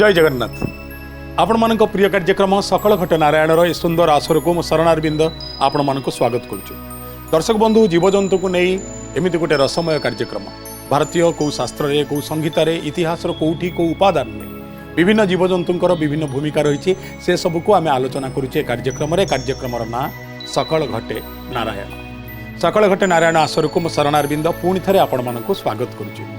जय जगन्नाथ। आपण मान प्रिय कार्यक्रम सकल घट नारायणर ए सुंदर आसर को शरणारविंद आपण मान स्वागत करुचे। दर्शक बंधु जीवजंतु को नहीं एमती गोटे रसमय कार्यक्रम भारतीय कौ शास्त्र रे कौ संहितार इतिहास कौटी कौ उपादान में विभिन्न जीवजंतुंकर विभिन्न भूमिका रही से सब को आम आलोचना करुचे कार्यक्रम ना सकल घटे नारायण। सकल घटे नारायण आसर को शरणारविंद पुणी थे आपण मान स्वागत करुचे।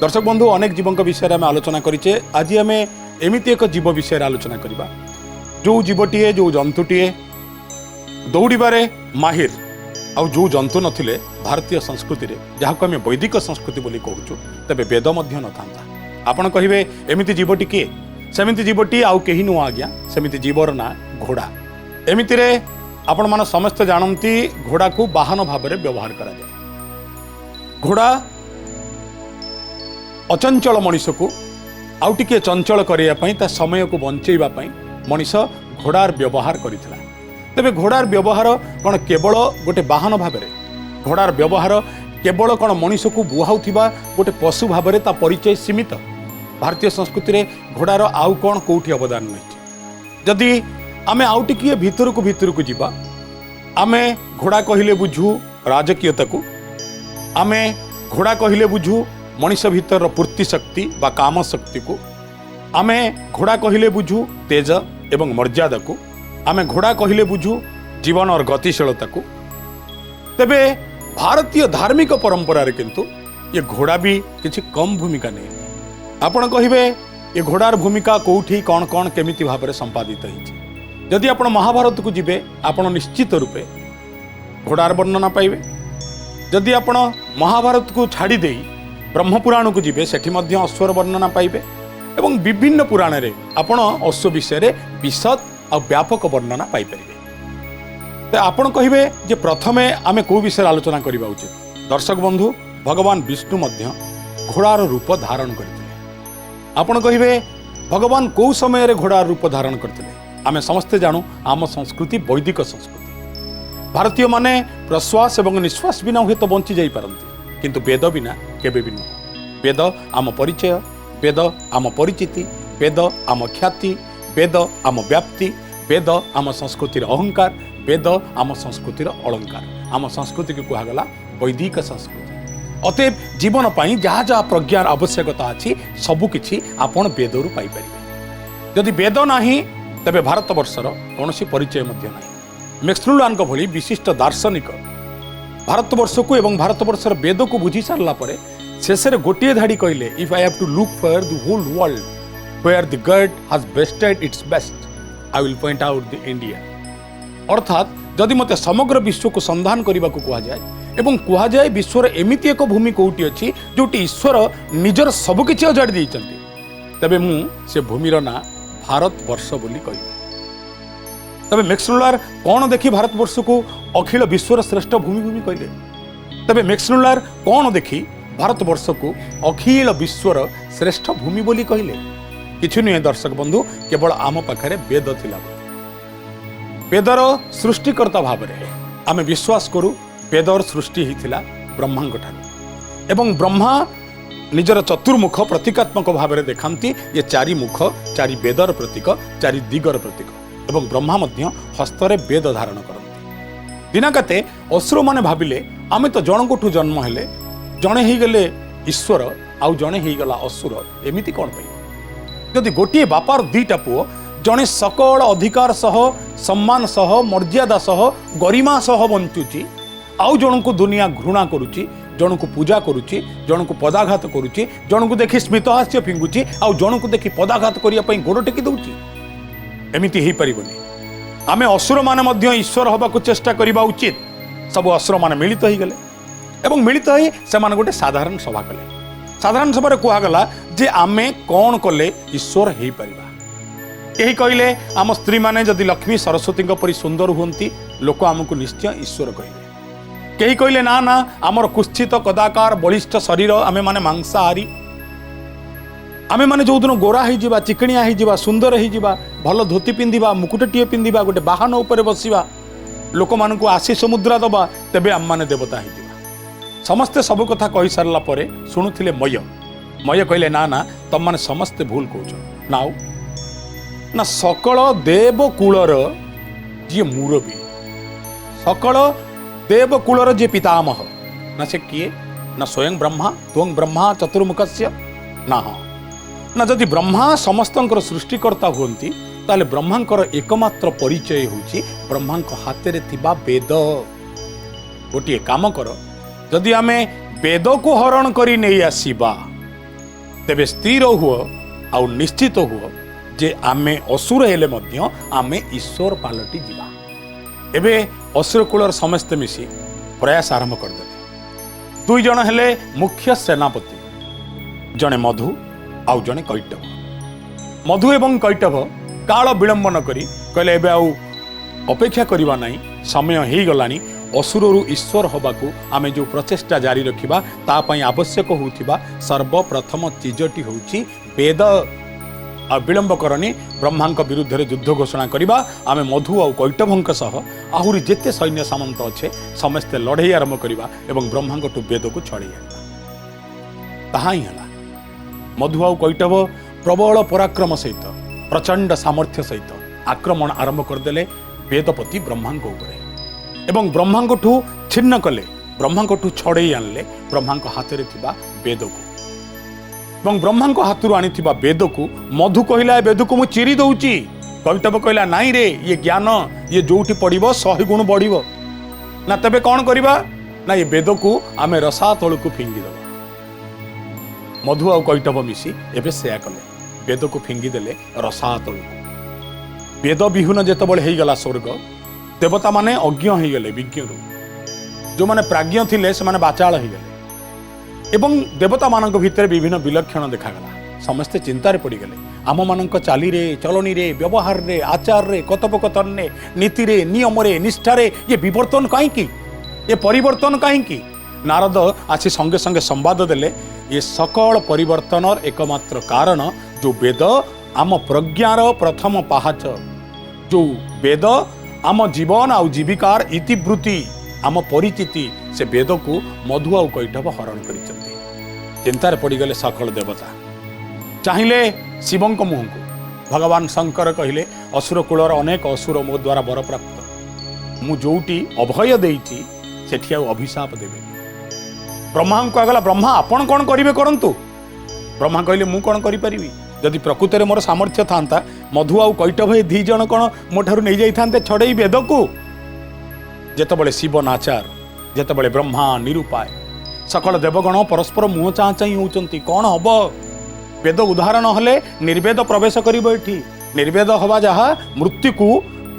दर्शक बंधु अनेक जीवों विषय में आलोचना करिचे। आज आम एमती एक जीव विषय आलोचना करवा जो जीवटीए जो जंतुटीए दौड़े माहिर आउ जो जंतु नथिले भारतीय संस्कृति रे जहाँ को आम वैदिक संस्कृति बोली कहूँ तेबे वेद मध्य न था। आपण कहे एमती जीवटी किए सेमती जीवटी आउ कहीं नुह आज्ञा सेमती जीवर ना घोड़ा। एमती रे आपण मान समस्त जानती घोड़ा को वाहन भाव में व्यवहार करा जाए। घोड़ा अचंचल मनीष को आउ टिके चंचल करने ता समय को बंचेवाई मनीष घोड़ार व्यवहार करथिला। तेबे घोड़ार व्यवहार कौन केवल गोटे वाहन भाव में घोड़ार व्यवहार केवल कौन मनीष को बुहाउथिबा गोटे पशु भाव में ता परिचय सीमित। भारतीय संस्कृति रे घोड़ार आउ कौन कौटी अवदान नहीं। जदि आमे आउ टिके भितर को जीवा आमे घोड़ा कहले बुझू राजकीयता को, आमे घोड़ा कहले बुझू मनीष भीतर पूर्ति शक्ति बा काम शक्ति को, आमे घोड़ा कहले बुझू तेज एवं मर्यादा को, आमे घोड़ा कहले बुझू जीवन और गतिशीलता को। तेबे भारतीय धार्मिक परंपरा रे किंतु ये घोड़ा भी किसी कम भूमिका नहीं। आपण कहिबे ये घोड़ार भूमिका कोठी कौन कौन केमिति भाव में संपादित होइछि। जदि आपण महाभारत को जिबे आपण निश्चित रूपे घोड़ार वर्णना पाइबे। जदि आपण महाभारत को छाड़ी देई ब्रह्मपुराण को जीवे सेठी मध्य अश्वर वर्णना पाइबे एवं विभिन्न पुराण रे आपण अश्व विषय रे विशद और व्यापक वर्णना पाई परिबे। तो आपण कहिबे जे प्रथमे आमे को विषय आलोचना करिबा उचित। दर्शक बंधु भगवान विष्णु मध्य घोड़ार रूप धारण करथिले। आपण कहिबे भगवान को समय रे घोड़ार रूप धारण करथिले। आमे समस्ते जानू आम संस्कृति वैदिक संस्कृति। भारतीय माने प्रश्वास एवं निश्वास बिना हुए तो बंची जाई पारंती किंतु वेद बिना केबे भी नुह। वेद आम परिचय, वेद आम परिचिति, वेद आम ख्याति, वेद आम व्याप्ति, वेद आम संस्कृतिर अहंकार, वेद आम संस्कृतिर अलंकार। आम संस्कृति को कहगला वैदिक संस्कृति। अतएव जीवन पाई जहाँ जहाँ प्रज्ञार आवश्यकता अच्छी सबुकिछि आपण वेदरू पाइपर। जदि वेद नाही तेबे भारत वर्षर कौनसी परिचय मध्य नाही। मैक्सवेल भली विशिष्ट दार्शनिक भारतवर्ष को एवं भारतवर्षर वेद को बुझी सारा पर शेष गोटे धाड़ी कहले if I have to look for the whole world where the god has bestowed its best I will point out the India. अर्थात जदि मते समग्र विश्व को संधान करने को कहा जाए एवं कहा जाए विश्वर एमती एक भूमि कौटी अच्छी जोटी ईश्वर निजर सबकिछि अजाड़ी देइछन्ति तबे मु से भूमिर ना भारतवर्ष बोली कहिबे। तबे मैक्सवेल कौन देखी भारतवर्ष को अखिल विश्वर श्रेष्ठ भूमि भूमि कहले। तबे मैक्सवेल कौन देखी भारतवर्ष को अखिल विश्वर श्रेष्ठ भूमि बोली कहले। किछु नुहे दर्शक बंधु केवल आम पाखरे वेद थिला। वेदर सृष्टिकर्ता भाव में आम विश्वास करू वेदर सृष्टि होता ब्रह्मा ठार एवं ब्रह्मा निजर चतुर्मुख प्रतीकात्मक भाव में देखाती ये चारि मुख चारि वेदर प्रतीक चारि दिगर प्रतीक एवं ब्रह्मा मध्य हस्तरे वेद धारण करती। दिनाकाते असुर माने भाविले आमे तो जनकोठू जन्म हेले जणे ही गले ईश्वर आउ जणे ही गला असुर एमिति कोन पई। जदि गोटे बापार दीटा पुओ जणे सकल अधिकार सह सम्मान सह मर्यादा सह गरिमा सह बंचुची आउ जनकु दुनिया घृणा करुची जनकु पूजा करुची जनकु पदाघात करुची जनकु देखि स्मितहास्य फिंगुची आउ जनकु देखि पदाघात करिया पई गोड़ टेकी दउची एमिति ही परिबनी। आमे असुर माने मध्य ईश्वर हबाकू चेष्टा करिबा उचित। सब असुर माने मिलित ही गले एवं मिलित ही से माने गोटे साधारण सभा कले। साधारण सभा कहगला जे आमे कौन कले ईश्वर हो पारिबा। केही कहले आम स्त्री माने जदि लक्ष्मी सरस्वती परी सुंदर हुंती लोक आमको निश्चय ईश्वर कहले। केही कहले ना ना आमर कुत्सित कदाकार बलिष्ठ शरीर आमे माने मांसाहारी आमे माने जो दिन गोरा हो जावा चिकणिया हो जावा सुंदर हो जावा भल धोती पिंधिबा मुकुटटीए पिंधिबा गोटे बाहन उपरे बसिबा लोक मानकु आशीष मुद्रा दबा तेबे आम माने देवता हो। समस्ते सब कथा कही सारा पर शुणुले मय मय कहले ना ना तुम मैंने समस्ते भूल कौच नाउ ना सकल देवकूलर जी मुरबी सकल देवकूलर जी पितामह ना से किए ना स्वयं ब्रह्मा त्वं ब्रह्मा चतुर्मुखस्य ना ना जदि ब्रह्मा समस्तंकर सृष्टिकर्ता हुंती ताले ब्रह्मांकर एकमात्र परिचय होची ब्रह्मांक हाथ रे थिबा वेद। गोटे काम कर जदि आमे वेद को हरण करी नहीं आसीबा तेबे स्थिर हुओ आ निश्चित हुओ जे आमे असुर हेले मध्य आमे ईश्वर पालटी जीवा। एबे असुर कुलर समस्त मिसी प्रयास आरंभ करदे। दुई जन हेले मुख्य सेनापति जने मधु आउ जने कैटभ। मधु एवं कैटभ काल विलंब न करी कहले एबे आउ अपेक्षा करिवा नहीं समय हो गलानी असुरु ईश्वर हबाकू आमे जो प्रचेष्टा जारी रखिबा ता पई आवश्यक होउथिबा सर्वप्रथम चीजटी होउची वेद। आ विलंब करनी ब्रह्मांक विरुद्ध रे युद्ध घोषणा करिबा आमे मधु आउ कैटभंक सह आहुरी जेते सैन्य सामंत अच्छे समस्ते लड़ाई आरंभ करिबा एवं ब्रह्मांक टू वेद को छड़े आनिबा। ताहा ही हला मधु आउ कैटभ प्रबल पराक्रम सहित प्रचंड सामर्थ्य सहित आक्रमण आरंभ करदेले वेदपति ब्रह्मांक उपरे एवं ब्रह्मांक ठू छिन्न कले ब्रह्मांक ठू छड़े आनले ब्रह्मांक हाथ रे थिबा वेद को एवं ब्रह्मांक हाथरू आनी वेद को मधु कहला वेद को मु चिरी दउची कैटभ कहला नाई रे ये ज्ञान ये जोठी पड़िबो 100 गुण बढ़िबो ना तबे कौन करिबा ना ये वेद को आमे रसा तळ को फिंगी दबा। मधु आ कैटभ मिसी एबे सेया कले वेद को फिंगी देले रसा तळ को। वेद विहुन जेतबळे हेई गला स्वर्ग देवता माने अज्ञ हेई गले विज्ञ जो माने प्राज्ञ थिले से माने बाचाळ हेई गले एवं देवता मानक भितर विभिन्न विलक्षण देखागला। समस्ते चिंतार पड़गले आम मानक चाली रे चलनी रे व्यवहार रे आचार रे कथोपकथन रे नीति रे नियम रे निष्ठा रे ये विवर्तन कहीं ये परिवर्तन कहीं। नारद आसी संगे संगे संवाद देले ये सकल परिवर्तन एकमात्र कारण जो वेद आम प्रज्ञार प्रथम पाहाच जो वेद आम जीवन आउ जीविकार इतिवृत्ति आम परिचिति से वेद को मधु आउ कैटभ हरण कर चिंतार पड़गले सकल देवता चाहिए शिवं मुह को भगवान शंकर कहले असुर कूलर अनेक असुर मो द्वारा वर प्राप्त मु जोटी अभय देइछि सेठी आ अभिशाप देबे। ब्रह्मा को आगला ब्रह्मा आपण कौन करिवे करंतु। ब्रह्मा कहले मु कौन करि परिबी जदि प्रकृति रे मोर सामर्थ्य थांता मधु आउ कैटभ दी जन कौन मोठारु नहीं जाई थांते छड़ेई वेद को। जेतबळे शिव नाचार जेतबळे ब्रह्मा निरूपाय सकल देवगण परस्पर मुह चाँ चाँ होउचंती कौन हब वेद उदाहरण हेले निर्वेद प्रवेश करिबो एठी निर्वेद हवा जहा मृत्यु को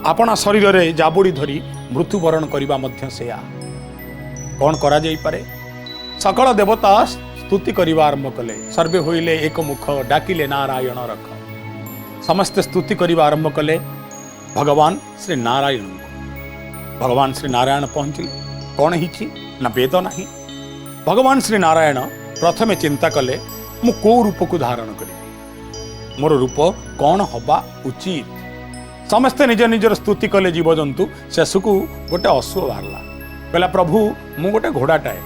आपना शरीर रे जाबुड़ी धरी मृत्युवरण करिबा मध्य सेया कौन करा जाई पारे। सकल देवता स्तुति करिबा आरंभ कले सर्वे होइले एक मुख डाकिले नारायण रख समस्त स्तुति करिबा आरंभ कले भगवान श्री नारायण को। भगवान श्री नारायण पहुंचले कौन हिची ना वेद नहीं। भगवान श्री नारायण प्रथमे चिंता कले मु को रूप को धारण करी मोर रूप कौन हवा उचित। समस्ते निज निजर स्तुति कले जीवजंतु शेष को गोटे अश्व बाहरला कहला प्रभु मु गोटे घोड़ाटाए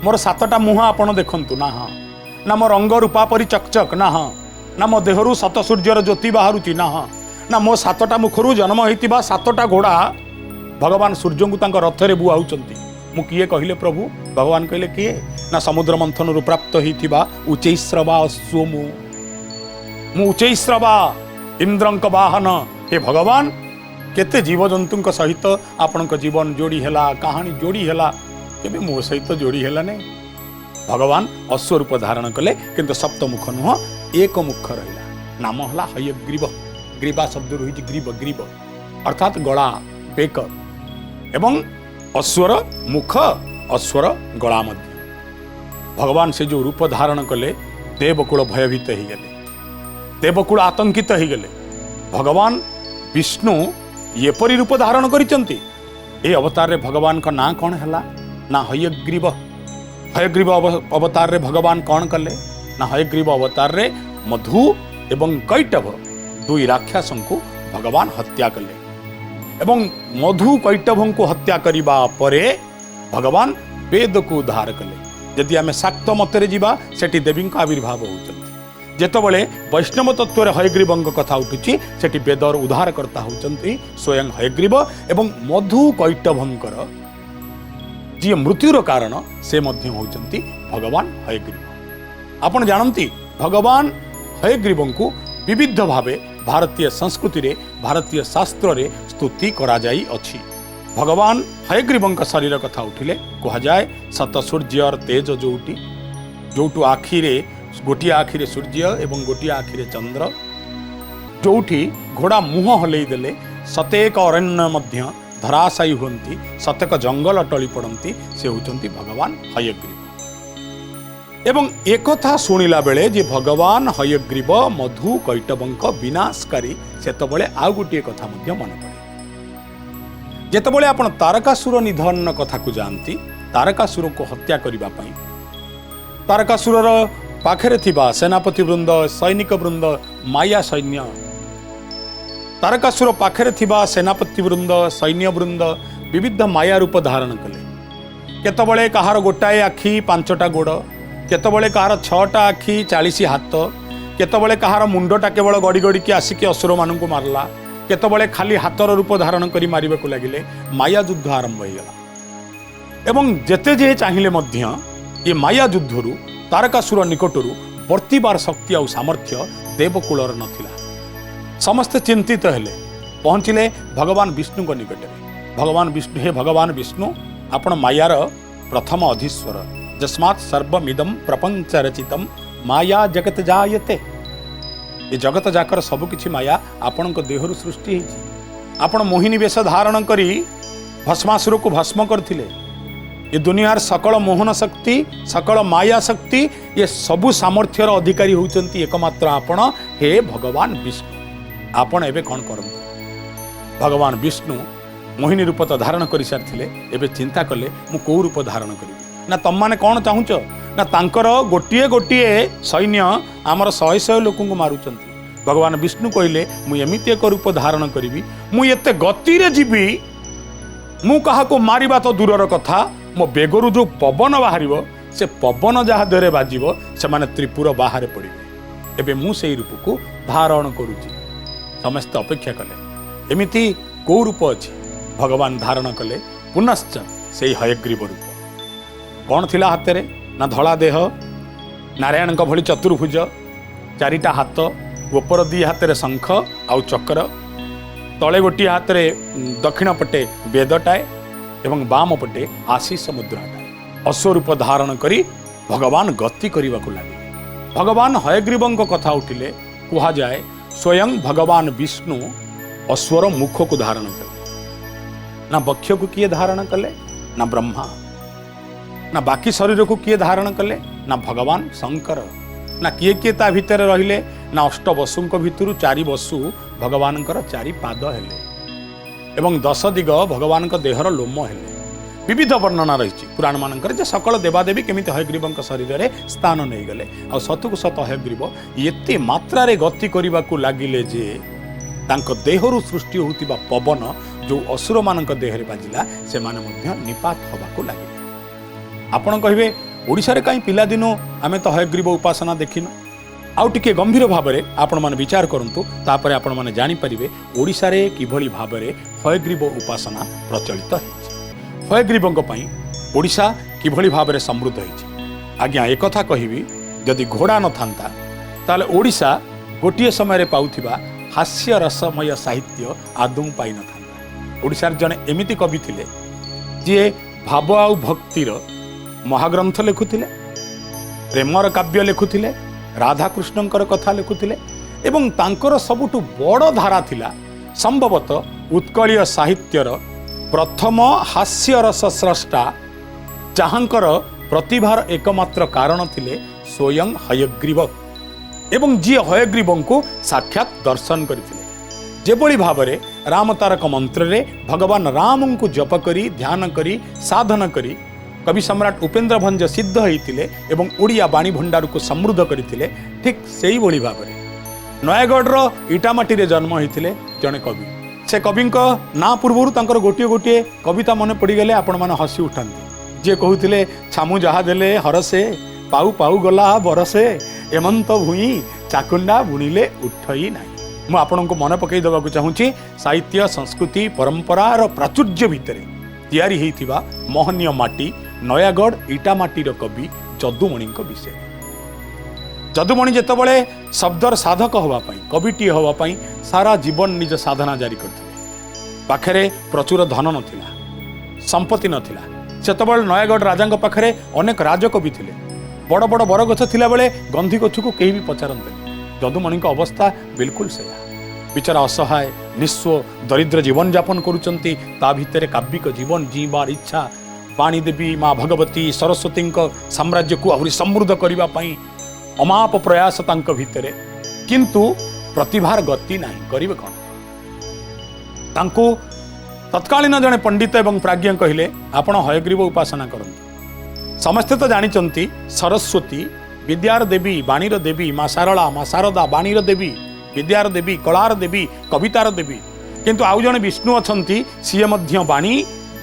मोर 7टा मुह आपण देखंतु ना हाँ ना मो रंग रूपा परी चकचक ना हाँ ना मो देहरु सत सूर्यर ज्योति बाहरुची ना हाँ ना मो 7टा मुखरु जन्म होइतिबा 7टा घोड़ा भगवान सूर्य को तांक रथरे बुआउचंती मु किए कहले प्रभु। भगवान कहले किए ना समुद्र मंथन रु प्राप्त होइतिबा उच्चैश्रवा अश्व मु उच्चैश्रवा इंद्रंक वाहन। हे भगवान केते जीवजंतुंक सहित आपणक जीवन जोड़ी हैला कहानी जोड़ी हैला केबे मो सहित जोड़ी हैला नै। भगवान अश्व रूप धारण कले किंतु सप्तमुख नुह एक मुख रहिला नाम हला हयग्रीव। ग्रीवा शब्द रही ग्रीव ग्रीव अर्थात गला बेक एवं अश्वर मुख अश्वर गला मध्य। भगवान से जो रूप धारण कले देवकुल भयभीत हो गले देवकुल आतंकित हो गले। भगवान विष्णु एपरी रूप धारण करिसंती ए अवतार रे भगवान का नाम कौन हैला ना हयग्रीव। हयग्रीव अवतार रे भगवान कौन कले ना हयग्रीव अवतार रे मधु एवं कैटभ दुई राक्षसों को भगवान हत्या कले एवं मधु कैटभों को हत्या करिबा परे भगवान वेद को उद्धार कले। यदि आम शाक्त मत जीवा सेठी देवी आविर्भाव होती ଯେତେବେଳେ ବୈଷ୍ଣବ ତତ୍ତ୍ୱରେ ହୟଗ୍ରୀବଙ୍କ କଥା ଉଠୁଛି ସେଠି ବେଦର ଉଦ୍ଧାରକର୍ତ୍ତା ହେଉଛନ୍ତି ସ୍ୱୟଂ ହୟଗ୍ରୀବ ଏବଂ ମଧୁ କୈଟଭଙ୍କର ଯିଏ ମୃତ୍ୟୁର କାରଣ ସେ ମଧ୍ୟ ହେଉଛନ୍ତି ଭଗବାନ ହୟଗ୍ରୀବ। ଆପଣ ଜାଣନ୍ତି ଭଗବାନ ହୟଗ୍ରୀବଙ୍କୁ ବିବିଧ ଭାବେ ଭାରତୀୟ ସଂସ୍କୃତିରେ ଭାରତୀୟ ଶାସ୍ତ୍ରରେ ସ୍ତୁତି କରାଯାଇଅଛି। ଭଗବାନ ହୟଗ୍ରୀବଙ୍କ ଶରୀର କଥା ଉଠିଲେ କୁହାଯାଏ ସତ ସୂର୍ଯ୍ୟର ତେଜ ଯୋଉଠୁ ଆଖିରେ ଗୋଟିଏ ଆଖିରେ ସୂର୍ଯ୍ୟ ଏବଂ ଗୋଟିଏ ଆଖିରେ ଚନ୍ଦ୍ର, ଯୋଉଠି ଘୋଡ଼ା ମୁହଁ ହଲେଇ ଦେଲେ ସତେକ ଅରଣ୍ୟ ମଧ୍ୟ ଧରାଶାୟୀ ହୁଅନ୍ତି, ସତେକ ଜଙ୍ଗଲ ଟଳି ପଡ଼ନ୍ତି, ସେ ହେଉଛନ୍ତି ଭଗବାନ ହୟଗ୍ରୀବ। ଏବଂ ଏକଥା ଶୁଣିଲା ବେଳେ ଯେ ଭଗବାନ ହୟଗ୍ରୀବ ମଧୁ କୈଟବଙ୍କ ବିନାଶକାରୀ, ସେତେବେଳେ ଆଉ ଗୋଟିଏ କଥା ମଧ୍ୟ ମନେ ପଡ଼େ। ଯେତେବେଳେ ଆପଣ ତାରକାସୁର ନିଧନ କଥାକୁ ଯାଆନ୍ତି, ତାରକାସୁରକୁ ହତ୍ୟା କରିବା ପାଇଁ ତାରକାସୁରର ପାଖରେ ଥିବା ସେନାପତି ବୃନ୍ଦ, ସୈନିକ ବୃନ୍ଦ, ମାୟା ସୈନ୍ୟ, ତାରକାସୁର ପାଖରେ ଥିବା ସେନାପତି ବୃନ୍ଦ, ସୈନ୍ୟ ବୃନ୍ଦ ବିବିଧ ମାୟା ରୂପ ଧାରଣ କଲେ। କେତେବେଳେ କାହାର ଗୋଟାଏ ଆଖି 5ଟା ଗୋଡ଼, କେତେବେଳେ କାହାର 6ଟା ଆଖି 40 ହାତ, କେତେବେଳେ କାହାର ମୁଣ୍ଡଟା କେବଳ ଗଡ଼ି ଗଡ଼ିକି ଆସିକି ଅସୁରମାନଙ୍କୁ ମାରିଲା, କେତେବେଳେ ଖାଲି ହାତର ରୂପ ଧାରଣ କରି ମାରିବାକୁ ଲାଗିଲେ। ମାୟା ଯୁଦ୍ଧ ଆରମ୍ଭ ହୋଇଗଲା ଏବଂ ଯେତେ ଯେ ଚାହିଁଲେ ମଧ୍ୟ ଏ ମାୟା ଯୁଦ୍ଧରୁ ତାରକାସୁର ନିକଟରୁ ବର୍ତ୍ତିବାର ଶକ୍ତି ଆଉ ସାମର୍ଥ୍ୟ ଦେବକୁଳର ନଥିଲା। ସମସ୍ତେ ଚିନ୍ତିତ ହେଲେ, ପହଞ୍ଚିଲେ ଭଗବାନ ବିଷ୍ଣୁଙ୍କ ନିକଟରେ। ଭଗବାନ ବିଷ୍ଣୁ, ହେ ଭଗବାନ ବିଷ୍ଣୁ, ଆପଣ ମାୟାର ପ୍ରଥମ ଅଧୀଶ୍ୱର, ଯସ୍ମାତ୍ ସର୍ବମିଦಂ ପ୍ରପଞ୍ଚ ରଚିତମ୍ ମାୟା ଜଗତ ଜାୟତେ। ଏ ଜଗତ ଯାକର ସବୁକିଛି ମାୟା ଆପଣଙ୍କ ଦେହରୁ ସୃଷ୍ଟି ହେଇଛି। ଆପଣ ମୋହିନୀ ବେଶ ଧାରଣ କରି ଭସ୍ମାସୁରକୁ ଭସ୍ମ କରିଥିଲେ। ଏ ଦୁନିଆର ସକଳ ମୋହନ ଶକ୍ତି, ସକଳ ମାୟା ଶକ୍ତି, ଏ ସବୁ ସାମର୍ଥ୍ୟର ଅଧିକାରୀ ହେଉଛନ୍ତି ଏକମାତ୍ର ଆପଣ, ହେ ଭଗବାନ ବିଷ୍ଣୁ। ଆପଣ ଏବେ କ'ଣ କରନ୍ତୁ? ଭଗବାନ ବିଷ୍ଣୁ ମୋହିନୀ ରୂପ ତ ଧାରଣ କରିସାରିଥିଲେ, ଏବେ ଚିନ୍ତା କଲେ ମୁଁ କେଉଁ ରୂପ ଧାରଣ କରିବି। ନା ତମମାନେ କ'ଣ ଚାହୁଁଛ? ନା ତାଙ୍କର ଗୋଟିଏ ଗୋଟିଏ ସୈନ୍ୟ ଆମର 100 ଲୋକଙ୍କୁ ମାରୁଛନ୍ତି। ଭଗବାନ ବିଷ୍ଣୁ କହିଲେ ମୁଁ ଏମିତି ଏକ ରୂପ ଧାରଣ କରିବି, ମୁଁ ଏତେ ଗତିରେ ଯିବି, ମୁଁ କାହାକୁ ମାରିବା ତ ଦୂରର କଥା, ମୋ ବେଗରୁ ଯେଉଁ ପବନ ବାହାରିବ, ସେ ପବନ ଯାହା ଦେହରେ ବାଜିବ ସେମାନେ ତ୍ରିପୁର ବାହାରେ ପଡ଼ିବେ। ଏବେ ମୁଁ ସେଇ ରୂପକୁ ଧାରଣ କରୁଛି। ସମସ୍ତେ ଅପେକ୍ଷା କଲେ ଏମିତି କେଉଁ ରୂପ ଅଛି? ଭଗବାନ ଧାରଣ କଲେ ପୁନଶ୍ଚ ସେଇ ହୟଗ୍ରୀବ ରୂପ। କ'ଣ ଥିଲା ହାତରେ? ନା ଧଳା ଦେହ, ନାରାୟଣଙ୍କ ଭଳି ଚତୁର୍ଭୁଜ, 4ଟା ହାତ, ଉପର 2 ହାତରେ ଶଙ୍ଖ ଆଉ ଚକ୍ର, ତଳେ ଗୋଟିଏ ହାତରେ ଦକ୍ଷିଣ ପଟେ ବେଦଟାଏ ଏବଂ ବାମ ପଟେ ଆଶୀଷ ମୁଦ୍ରାଟାଏ। ଅଶ୍ୱରୂପ ଧାରଣ କରି ଭଗବାନ ଗତି କରିବାକୁ ଲାଗିଲେ। ଭଗବାନ ହୟଗ୍ରୀବଙ୍କ କଥା ଉଠିଲେ କୁହାଯାଏ ସ୍ୱୟଂ ଭଗବାନ ବିଷ୍ଣୁ ଅଶ୍ୱର ମୁଖକୁ ଧାରଣ କଲେ। ନା ବକ୍ଷକୁ କିଏ ଧାରଣ କଲେ? ନା ବ୍ରହ୍ମା। ନା ବାକି ଶରୀରକୁ କିଏ ଧାରଣ କଲେ? ନା ଭଗବାନ ଶଙ୍କର। ନା କିଏ କିଏ ତା ଭିତରେ ରହିଲେ? ନା ଅଷ୍ଟବସୁଙ୍କ ଭିତରୁ 4 ବସୁ ଭଗବାନଙ୍କର 4 ପାଦ ହେଲେ ଏବଂ 10 ଦିଗ ଭଗବାନଙ୍କ ଦେହର ଲୋମ ହେଲେ। ବିବିଧ ବର୍ଣ୍ଣନା ରହିଛି ପୁରାଣମାନଙ୍କରେ ଯେ ସକଳ ଦେବାଦେବୀ କେମିତି ହୟଗ୍ରୀବଙ୍କ ଶରୀରରେ ସ୍ଥାନ ନେଇଗଲେ। ଆଉ ସତକୁ ସତ ହୟଗ୍ରୀବ ଏତେ ମାତ୍ରାରେ ଗତି କରିବାକୁ ଲାଗିଲେ ଯେ ତାଙ୍କ ଦେହରୁ ସୃଷ୍ଟି ହେଉଥିବା ପବନ ଯେଉଁ ଅସୁରମାନଙ୍କ ଦେହରେ ବାଜିଲା, ସେମାନେ ମଧ୍ୟ ନିପାତ ହେବାକୁ ଲାଗିଲେ। ଆପଣ କହିବେ ଓଡ଼ିଶାରେ କାହିଁ ପିଲାଦିନୁ ଆମେ ତ ହୟଗ୍ରୀବ ଉପାସନା ଦେଖିନୁ? ଆଉ ଟିକେ ଗମ୍ଭୀର ଭାବରେ ଆପଣମାନେ ବିଚାର କରନ୍ତୁ, ତାପରେ ଆପଣମାନେ ଜାଣିପାରିବେ ଓଡ଼ିଶାରେ କିଭଳି ଭାବରେ ହୟଗ୍ରୀବ ଉପାସନା ପ୍ରଚଳିତ ହେଇଛି, ହୟଗ୍ରୀବଙ୍କ ପାଇଁ ଓଡ଼ିଶା କିଭଳି ଭାବରେ ସମୃଦ୍ଧ ହେଇଛି। ଆଜ୍ଞା ଏକଥା କହିବି, ଯଦି ଘୋଡ଼ା ନଥାନ୍ତା ତାହେଲେ ଓଡ଼ିଶା ଗୋଟିଏ ସମୟରେ ପାଉଥିବା ହାସ୍ୟ ରସମୟ ସାହିତ୍ୟ ଆଦୌ ପାଇନଥାନ୍ତା। ଓଡ଼ିଶାର ଜଣେ ଏମିତି କବି ଥିଲେ ଯିଏ ଭାବ ଆଉ ଭକ୍ତିର ମହାଗ୍ରନ୍ଥ ଲେଖୁଥିଲେ, ପ୍ରେମର କାବ୍ୟ ଲେଖୁଥିଲେ, ରାଧାକୃଷ୍ଣଙ୍କର କଥା ଲେଖୁଥିଲେ ଏବଂ ତାଙ୍କର ସବୁଠୁ ବଡ଼ ଧାରା ଥିଲା ସମ୍ଭବତଃ ଉତ୍କଳୀୟ ସାହିତ୍ୟର ପ୍ରଥମ ହାସ୍ୟରସ ସ୍ରଷ୍ଟା, ଯାହାଙ୍କର ପ୍ରତିଭାର ଏକମାତ୍ର କାରଣ ଥିଲେ ସ୍ୱୟଂ ହୟଗ୍ରୀବ ଏବଂ ଯିଏ ହୟଗ୍ରୀବଙ୍କୁ ସାକ୍ଷାତ ଦର୍ଶନ କରିଥିଲେ। ଯେଭଳି ଭାବରେ ରାମ ତାରକ ମନ୍ତ୍ରରେ ଭଗବାନ ରାମଙ୍କୁ ଜପ କରି ଧ୍ୟାନ କରି ସାଧନ କରି କବି ସମ୍ରାଟ ଉପେନ୍ଦ୍ର ଭଞ୍ଜ ସିଦ୍ଧ ହୋଇଥିଲେ ଏବଂ ଓଡ଼ିଆ ବାଣୀ ଭଣ୍ଡାରକୁ ସମୃଦ୍ଧ କରିଥିଲେ, ଠିକ୍ ସେଇଭଳି ଭାବରେ ନୟାଗଡ଼ର ଇଟାମାଟିରେ ଜନ୍ମ ହୋଇଥିଲେ ଜଣେ କବି। ସେ କବିଙ୍କ ନାଁ ପୂର୍ବରୁ ତାଙ୍କର ଗୋଟିଏ ଗୋଟିଏ କବିତା ମନେ ପଡ଼ିଗଲେ ଆପଣମାନେ ହସି ଉଠନ୍ତି। ଯିଏ କହୁଥିଲେ ଛାମୁ ଯାହା ଦେଲେ ହରସେ, ପାଉ ପାଉ ଗଲା ବରସେ, ଏମନ୍ତ ଭୂଇଁ ଚାକୁଣ୍ଡା ବୁଣିଲେ ଉଠଇ ନାହିଁ। ମୁଁ ଆପଣଙ୍କୁ ମନେ ପକାଇ ଦେବାକୁ ଚାହୁଁଛି ସାହିତ୍ୟ ସଂସ୍କୃତି ପରମ୍ପରାର ପ୍ରାଚୁର୍ଯ୍ୟ ଭିତରେ ତିଆରି ହୋଇଥିବା ମହନୀୟ ମାଟି ନୟାଗଡ଼ ଇଟାମାଟିର କବି ଯଦୁମଣିଙ୍କ ବିଷୟରେ। ଯଦୁମଣି ଯେତେବେଳେ ଶବ୍ଦର ସାଧକ ହେବା ପାଇଁ କବିଟିଏ ହେବା ପାଇଁ ସାରା ଜୀବନ ନିଜ ସାଧନା ଜାରି କରିଥିଲେ। ପାଖରେ ପ୍ରଚୁର ଧନ ନଥିଲା, ସମ୍ପତ୍ତି ନଥିଲା। ସେତେବେଳେ ନୟାଗଡ଼ ରାଜାଙ୍କ ପାଖରେ ଅନେକ ରାଜକବି ଥିଲେ। ବଡ଼ ବଡ଼ ବରଗଛ ଥିଲାବେଳେ ଗନ୍ଧି ଗଛକୁ କେହି ବି ପଚାରନ୍ତିନି। ଯଦୁମଣିଙ୍କ ଅବସ୍ଥା ବିଲକୁଲ ସେଇଆ। ବିଚରା ଅସହାୟ ନିଃସ୍ୱ ଦରିଦ୍ର ଜୀବନଯାପନ କରୁଛନ୍ତି। ତା ଭିତରେ କାବ୍ୟିକ ଜୀବନ ଜୀଇବାର ଇଚ୍ଛା, ବାଣୀ ଦେବୀ ମା ଭଗବତୀ ସରସ୍ୱତୀଙ୍କ ସାମ୍ରାଜ୍ୟକୁ ଆହୁରି ସମୃଦ୍ଧ କରିବା ପାଇଁ ଅମାପ ପ୍ରୟାସ ତାଙ୍କ ଭିତରେ, କିନ୍ତୁ ପ୍ରତିଭାର ଗତି ନାହିଁ। କରିବେ କ'ଣ? ତାଙ୍କୁ ତତ୍କାଳୀନ ଜଣେ ପଣ୍ଡିତ ଏବଂ ପ୍ରାଜ୍ଞ କହିଲେ, ଆପଣ ହୟଗ୍ରୀବ ଉପାସନା କରନ୍ତୁ। ସମସ୍ତେ ତ ଜାଣିଛନ୍ତି ସରସ୍ୱତୀ ବିଦ୍ୟାର ଦେବୀ, ବାଣୀର ଦେବୀ, ମା ସାରଳା, ମା ଶାରଦା ବାଣୀର ଦେବୀ, ବିଦ୍ୟାର ଦେବୀ, କଳାର ଦେବୀ, କବିତାର ଦେବୀ। କିନ୍ତୁ ଆଉ ଜଣେ ବିଷ୍ଣୁ ଅଛନ୍ତି, ସିଏ ମଧ୍ୟ ବାଣୀ,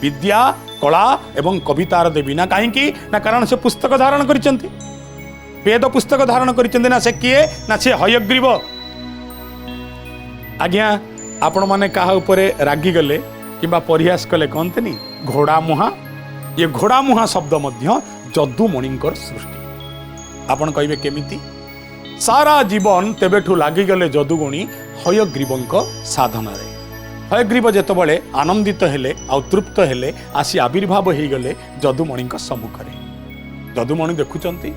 ବିଦ୍ୟା, କଳା ଏବଂ କବିତାର ଦେବୀ। ନା କାହିଁକି? ନା କାରଣ ସେ ପୁସ୍ତକ ଧାରଣ କରିଛନ୍ତି, ବେଦ ପୁସ୍ତକ ଧାରଣ କରିଛନ୍ତି। ନା ସେ କିଏ? ନା ସେ ହୟଗ୍ରୀବ। ଆଜ୍ଞା, ଆପଣମାନେ କାହା ଉପରେ ରାଗିଗଲେ କିମ୍ବା ପରିହାସ କଲେ କହନ୍ତିନି ଘୋଡ଼ା ମୁହାଁ, ଏ ଘୋଡ଼ା ମୁହାଁ ଶବ୍ଦ ମଧ୍ୟ ଯଦୁମଣିଙ୍କର ସୃଷ୍ଟି। ଆପଣ କହିବେ କେମିତି? ସାରା ଜୀବନ ତେବେଠୁ ଲାଗିଗଲେ ଯଦୁମଣି ହୟଗ୍ରୀବଙ୍କ ସାଧନାରେ। ହୟଗ୍ରୀବ ଯେତେବେଳେ ଆନନ୍ଦିତ ହେଲେ ଆଉ ତୃପ୍ତ ହେଲେ, ଆସି ଆବିର୍ଭାବ ହେଇଗଲେ ଯଦୁମଣିଙ୍କ ସମ୍ମୁଖରେ। ଯଦୁମଣି ଦେଖୁଛନ୍ତି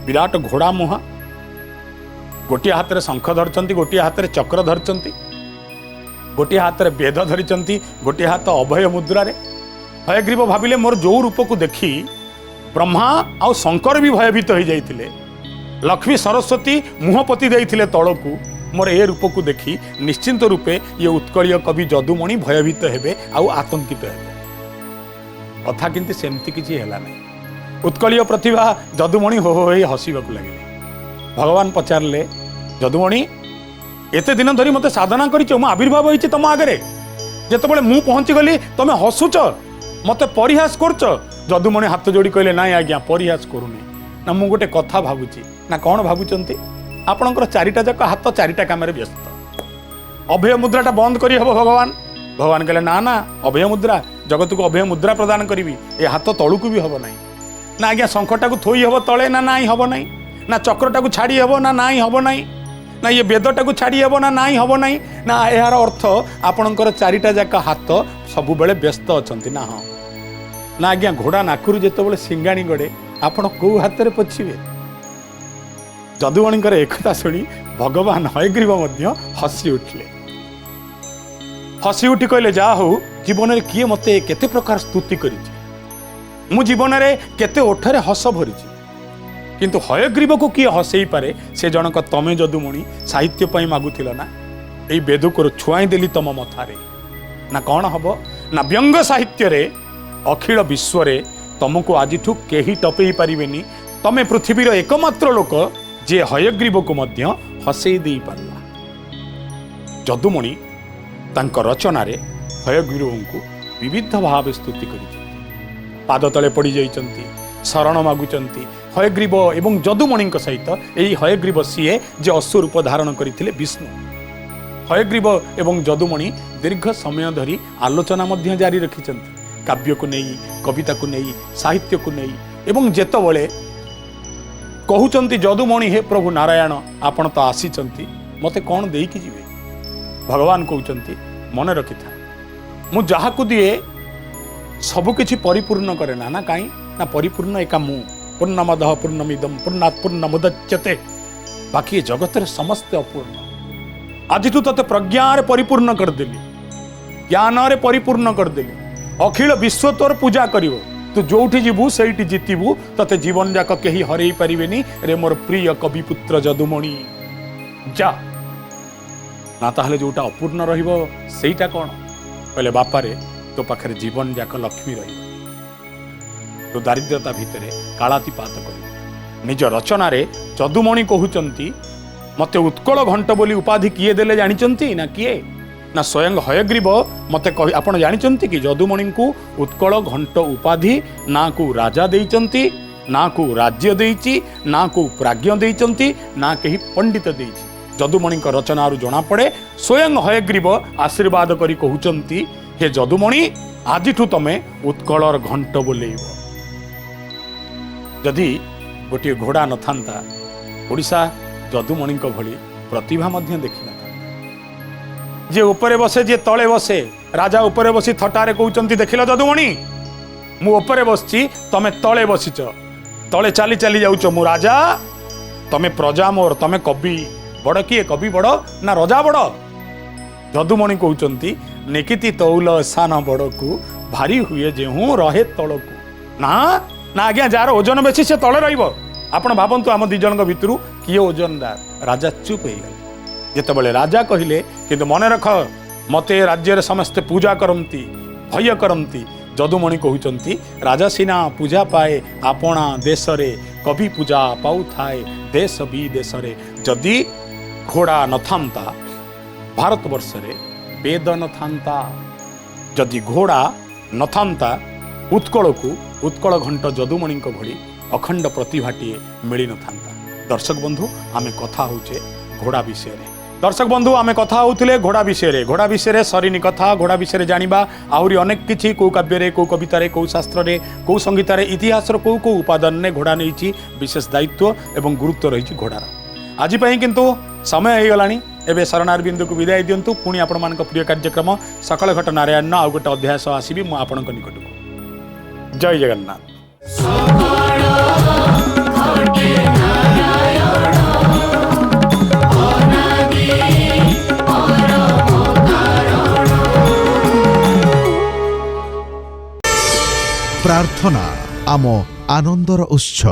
ବିରାଟ ଘୋଡ଼ା ମୁହାଁ, ଗୋଟିଏ ହାତରେ ଶଙ୍ଖ ଧରିଛନ୍ତି, ଗୋଟିଏ ହାତରେ ଚକ୍ର ଧରିଛନ୍ତି, ଗୋଟିଏ ହାତରେ ବେଦ ଧରିଛନ୍ତି, ଗୋଟିଏ ହାତ ଅଭୟ ମୁଦ୍ରାରେ। ହୟଗ୍ରୀବ ଭାବିଲେ ମୋର ଯେଉଁ ରୂପକୁ ଦେଖି ବ୍ରହ୍ମା ଆଉ ଶଙ୍କର ବି ଭୟଭୀତ ହୋଇଯାଇଥିଲେ, ଲକ୍ଷ୍ମୀ ସରସ୍ୱତୀ ମୁହଁ ପୋତି ଦେଇଥିଲେ ତଳକୁ, ମୋର ଏ ରୂପକୁ ଦେଖି ନିଶ୍ଚିନ୍ତ ରୂପେ ଇଏ ଉତ୍କଳୀୟ କବି ଯଦୁମଣି ଭୟଭୀତ ହେବେ ଆଉ ଆତଙ୍କିତ ହେବେ। କଥା କିନ୍ତୁ ସେମିତି କିଛି ହେଲା ନାହିଁ। ଉତ୍କଳୀୟ ପ୍ରତିଭା ଯଦୁମଣି ହୋ ହୋ ହେଇ ହସିବାକୁ ଲାଗିଲେ। ଭଗବାନ ପଚାରିଲେ, ଯଦୁମଣି ଏତେ ଦିନ ଧରି ମୋତେ ସାଧନା କରିଛ, ମୁଁ ଆବିର୍ଭାବ ହେଇଛି ତମ ଆଗରେ, ଯେତେବେଳେ ମୁଁ ପହଞ୍ଚିଗଲି ତମେ ହସୁଛ, ମୋତେ ପରିହାସ କରୁଛ। ଯଦୁମଣି ହାତ ଯୋଡ଼ି କହିଲେ, ନାଇଁ ଆଜ୍ଞା, ପରିହାସ କରୁନି। ନା ମୁଁ ଗୋଟେ କଥା ଭାବୁଛି। ନା କ'ଣ ଭାବୁଛନ୍ତି? ଆପଣଙ୍କର ଚାରିଟା ଯାକ ହାତ ଚାରିଟା କାମରେ ବ୍ୟସ୍ତ। ଅଭୟ ମୁଦ୍ରାଟା ବନ୍ଦ କରିହେବ ଭଗବାନ? ଭଗବାନ କହିଲେ, ନା ନା, ଅଭୟ ମୁଦ୍ରା, ଜଗତକୁ ଅଭୟ ମୁଦ୍ରା ପ୍ରଦାନ କରିବି, ଏ ହାତ ତଳୁକୁ ବି ହେବ ନାହିଁ। ନା ଆଜ୍ଞା, ଶଙ୍ଖଟାକୁ ଥୋଇ ହେବ ତଳେ? ନା ନାଇଁ, ହେବ ନାହିଁ। ନା ଚକ୍ରଟାକୁ ଛାଡ଼ି ହେବ? ନା ନାଇଁ, ହେବ ନାହିଁ। ନା ଇଏ ବେଦଟାକୁ ଛାଡ଼ି ହେବ? ନା ନାଇଁ, ହେବ ନାହିଁ। ନା ଏହାର ଅର୍ଥ ଆପଣଙ୍କର ଚାରିଟା ଯାକ ହାତ ସବୁବେଳେ ବ୍ୟସ୍ତ ଅଛନ୍ତି? ନା ହଁ। ନା ଆଜ୍ଞା, ଘୋଡ଼ା ନାକରୁ ଯେତେବେଳେ ସିଙ୍ଗାଣି ଗଡ଼େ ଆପଣ କେଉଁ ହାତରେ ପୋଛିବେ? ଯଦୁମଣିଙ୍କର ଏକଥା ଶୁଣି ଭଗବାନ ହୟଗ୍ରୀବ ମଧ୍ୟ ହସି ଉଠିଲେ। ହସି ଉଠି କହିଲେ, ଯାହା ହଉ, ଜୀବନରେ କିଏ ମୋତେ କେତେ ପ୍ରକାର ସ୍ତୁତି କରିଛି, ମୁଁ ଜୀବନରେ କେତେ ଓଠରେ ହସ ଭରିଛି, କିନ୍ତୁ ହୟଗ୍ରୀବକୁ କିଏ ହସେଇ ପାରେ? ସେ ଜଣକ ତମେ ଯଦୁମଣି। ସାହିତ୍ୟ ପାଇଁ ମାଗୁଥିଲ ନା, ଏଇ ବେଦକୁ ଛୁଆଇଁ ଦେଲି ତମ ମଥାରେ। ନା କ'ଣ ହବ? ନା ବ୍ୟଙ୍ଗ ସାହିତ୍ୟରେ ଅଖିଳ ବିଶ୍ୱରେ ତମକୁ ଆଜିଠୁ କେହି ଟପେଇ ପାରିବେନି। ତମେ ପୃଥିବୀର ଏକମାତ୍ର ଲୋକ ଯିଏ ହୟଗ୍ରୀବକୁ ମଧ୍ୟ ହସେଇ ଦେଇପାରିଲା। ଯଦୁମଣି ତାଙ୍କ ରଚନାରେ ହୟଗ୍ରୀବଙ୍କୁ ବିବିଧ ଭାବେ ସ୍ତୁତି କରିଛନ୍ତି, ପାଦ ତଳେ ପଡ଼ିଯାଇଛନ୍ତି, ଶରଣ ମାଗୁଛନ୍ତି। ହୟଗ୍ରୀବ ଏବଂ ଯଦୁମଣିଙ୍କ ସହିତ ଏହି ହୟଗ୍ରୀବ ସିଏ ଯେ ଅଶ୍ୱରୂପ ଧାରଣ କରିଥିଲେ ବିଷ୍ଣୁ। ହୟଗ୍ରୀବ ଏବଂ ଯଦୁମଣି ଦୀର୍ଘ ସମୟ ଧରି ଆଲୋଚନା ମଧ୍ୟ ଜାରି ରଖିଛନ୍ତି, କାବ୍ୟକୁ ନେଇ, କବିତାକୁ ନେଇ, ସାହିତ୍ୟକୁ ନେଇ। ଏବଂ ଯେତେବେଳେ କହୁଛନ୍ତି ଯଦୁମଣି, ହେ ପ୍ରଭୁ ନାରାୟଣ, ଆପଣ ତ ଆସିଛନ୍ତି, ମୋତେ କ'ଣ ଦେଇକି ଯିବେ? ଭଗବାନ କହୁଛନ୍ତି, ମନେ ରଖିଥା, ମୁଁ ଯାହାକୁ ଦିଏ ସବୁକିଛି ପରିପୂର୍ଣ୍ଣ କରେ ନା। ନା କାହିଁ? ନା ପରିପୂର୍ଣ୍ଣ ଏକା ମୁଁ। ପୂର୍ଣ୍ଣମଦଃ ପୂର୍ଣ୍ଣମିଦଂ ପୂର୍ଣ୍ଣାତ୍ ପୂର୍ଣ୍ଣମୁଦଚ୍ୟତେ। ବାକି ଏ ଜଗତରେ ସମସ୍ତେ ଅପୂର୍ଣ୍ଣ। ଆଜିଠୁ ତତେ ପ୍ରଜ୍ଞାରେ ପରିପୂର୍ଣ୍ଣ କରିଦେଲି, ଜ୍ଞାନରେ ପରିପୂର୍ଣ୍ଣ କରିଦେଲି। ଅଖିଳ ବିଶ୍ୱ ତୋର ପୂଜା କରିବ। ତୁ ଯୋଉଠି ଯିବୁ ସେଇଠି ଜିତିବୁ, ତତେ ଜୀବନ ଯାକ କେହି ହରେଇ ପାରିବେନି ରେ ମୋର ପ୍ରିୟ କବିପୁତ୍ର ଯଦୁମଣି। ଯା। ନା ତାହେଲେ ଯୋଉଟା ଅପୂର୍ଣ୍ଣ ରହିବ ସେଇଟା କ'ଣ? କହିଲେ, ବାପାରେ, ତୋ ପାଖରେ ଜୀବନ ଯାକ ଲକ୍ଷ୍ମୀ ରହିବ, ତୁ ଦାରିଦ୍ର୍ୟତା ଭିତରେ କାଳାତିପାତ କରିବୁ। ନିଜ ରଚନାରେ ଯଦୁମଣି କହୁଛନ୍ତି, ମୋତେ ଉତ୍କଳ ଘଣ୍ଟ ବୋଲି ଉପାଧି କିଏ ଦେଲେ ଜାଣିଛନ୍ତି? ନା କିଏ? ନା ସ୍ୱୟଂ ହୟଗ୍ରୀବ ମୋତେ କହି। ଆପଣ ଜାଣିଛନ୍ତି କି ଯଦୁମଣିଙ୍କୁ ଉତ୍କଳ ଘଣ୍ଟ ଉପାଧି ନାଁକୁ ରାଜା ଦେଇଛନ୍ତି ना को राज्य देइछि ना को प्राज्ञ देइचंती ना कहीं पंडित देइछि। जदुमणि रचनारू जना पड़े स्वयं हयग्रीव आशीर्वाद करी कहउचंती हे जदुमणि आजिठू तमे उत्कलर घंट बोलेइब। जदि गोटे घोड़ा न थांता ओडिशा जदुमणि भली प्रतिभा मध्य देखि न थांता। जे ऊपरे बसे जे तले बसे राजा ऊपरे बसी थटारे कहउचंती देखिल जदुमणि मु ऊपरे बसची तमे तले बसिच तले चाली चाली जाउच मु राजा तमे प्रजा मोर तमे कवि बड़ किए कवि बड़ ना राजा बड़। जदुमणि कहउचंती निकिति तौल सान बड़ को भारी हुए जेहू रहे तलकू ना ना आज्ञा जार ओजन बेसी से तले रहिबो। आपण भाबंतु आम दी जनक भितरु किए ओजनदार। राजा चुप हो गले जेतेबेले राजा कहिले किंतु मन रख मते राज्य रे समस्ते पूजा करंती भय करंती। जदुमणि कहउचंती राजा सिना पूजा पाए आपणा देश रे कवि पूजा पाउ थाए देश विदेश रे। जदि घोड़ा न थांता भारत वर्ष रे वेद न थांता। जदि घोड़ा न थांता उत्कल को उत्कल घंट जदुमणि भली अखंड प्रतिभाटीए मिली न थांता। दर्शक बंधु आमे कथा होचे घोड़ा विषय रे। दर्शक बंधु आमे कथा होउथिले घोड़ा विषय रे सरीनी कथा घोड़ा विषय रे जानिबा आहुरी अनेक किछि को काव्य रे को कविता रे को शास्त्र रे को संगीत रे इतिहास रो को उपादान ने घोड़ा नेछि विशेष दायित्व एवं गुरुत्व रहिछि घोड़ार। आज पई किंतु समय हो गलानी एबे शरणार बिंदु को विदाय दियंतु। पुणी आपण मानक प्रिय कार्यक्रम सकल घट नारायण आउ गोटे अध्याय सह आसीबी मु आपणक निकटको। जय जगन्नाथ। प्रार्थना आम आनंदर उत्स।